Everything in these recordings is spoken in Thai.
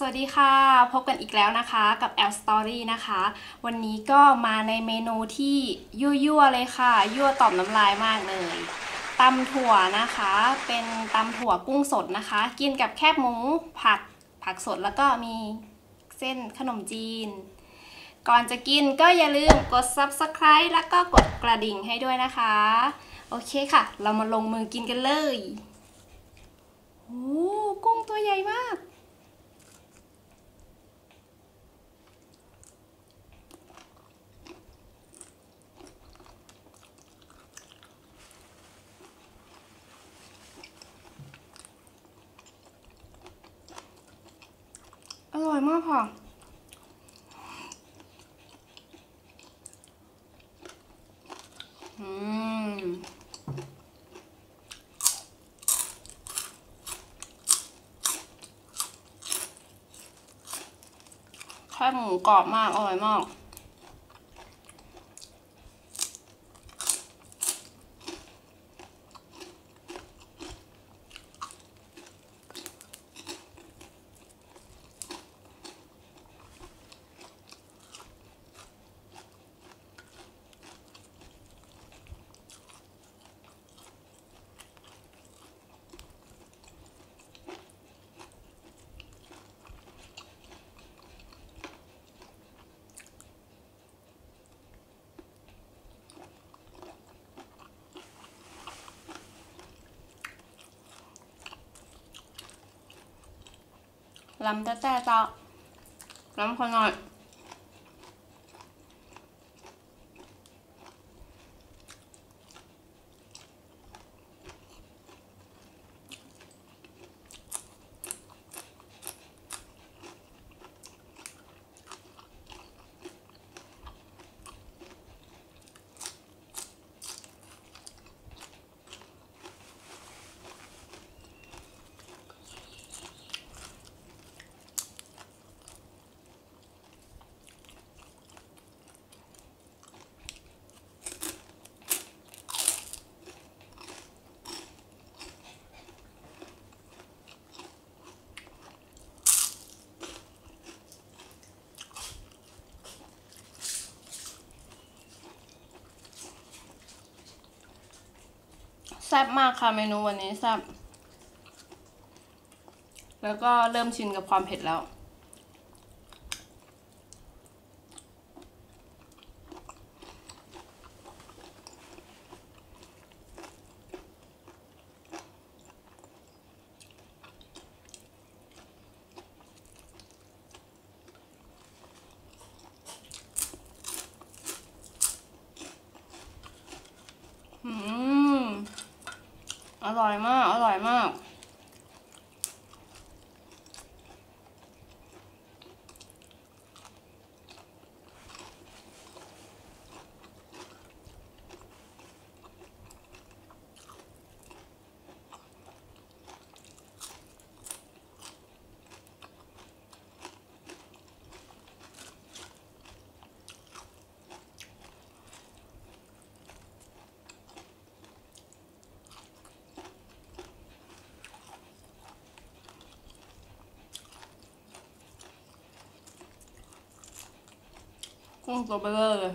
สวัสดีค่ะพบกันอีกแล้วนะคะกับแอลสตอรี่นะคะวันนี้ก็มาในเมนูที่ยั่วๆเลยค่ะยั่วต่อมน้ำลายมากเลยตำถั่วนะคะเป็นตำถั่วกุ้งสดนะคะกินกับแคบหมูผักสดแล้วก็มีเส้นขนมจีนก่อนจะกินก็อย่าลืมกด Subscribe แล้วก็กดกระดิ่งให้ด้วยนะคะโอเคค่ะเรามาลงมือกินกันเลยโอ้กุ้งตัวใหญ่มากอร่อยมากค่ะแค่หมูกรอบมากอร่อยมากลำแต่เจ้าลำคนหน่อยแซ่บมากค่ะเมนูวันนี้แซ่บแล้วก็เริ่มชินกับความเผ็ดแล้วอร่อยมากอร่อยมากกุ้งตัวเบลอเลย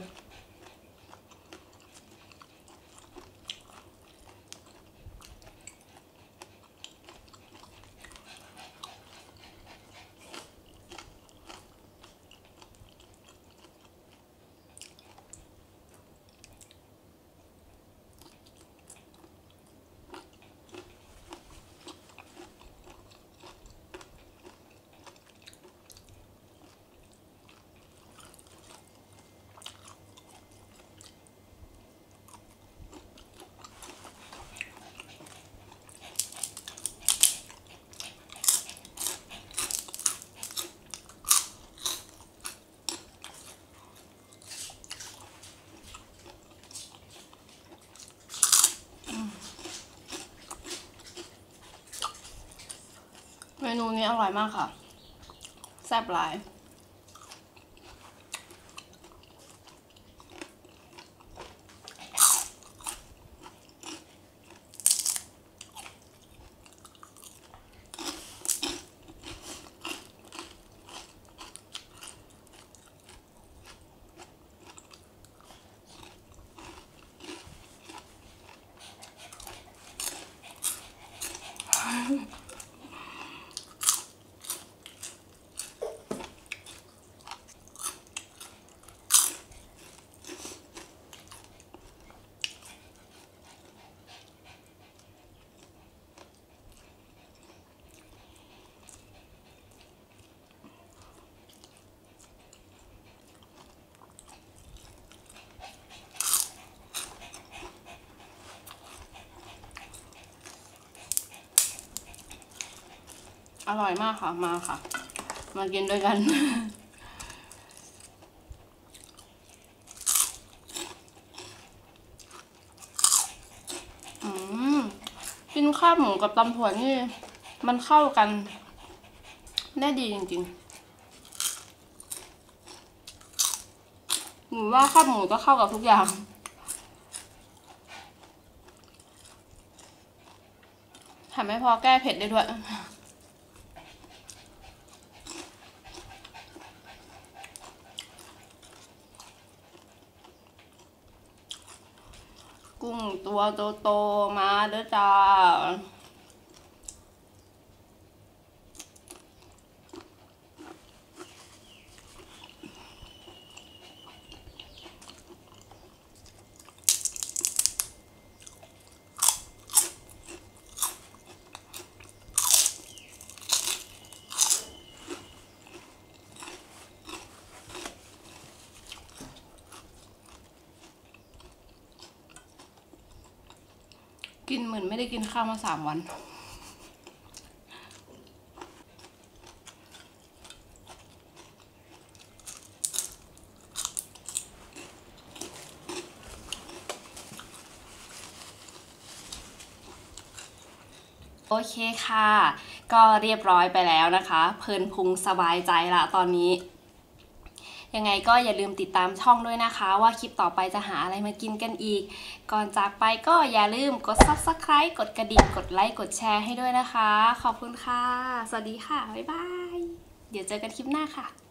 เมนูนี้อร่อยมากค่ะแซ่บหลาย อร่อยมากค่ะมาค่ะ มากินด้วยกัน กินข้าวหมูกับตำถั่วนี่มันเข้ากันได้ดีจริงๆหนูว่าข้าวหมูก็เข้ากับทุกอย่างแถมไม่พอแก้เผ็ดได้ด้วยกุ้งตัวโตๆมาเด้อจ้ากินเหมือนไม่ได้กินข้าวมา3 วัน โอเคค่ะ ก็เรียบร้อยไปแล้วนะคะ เพลินพุงสบายใจละตอนนี้ ยังไงก็อย่าลืมติดตามช่องด้วยนะคะ ว่าคลิปต่อไปจะหาอะไรมากินกันอีก ก่อนจากไปก็อย่าลืมกด Subscribe กดกระดิ่งกดไลค์กดแชร์ให้ด้วยนะคะ ขอบคุณค่ะ สวัสดีค่ะ บ๊ายบาย เดี๋ยวเจอกันคลิปหน้าค่ะ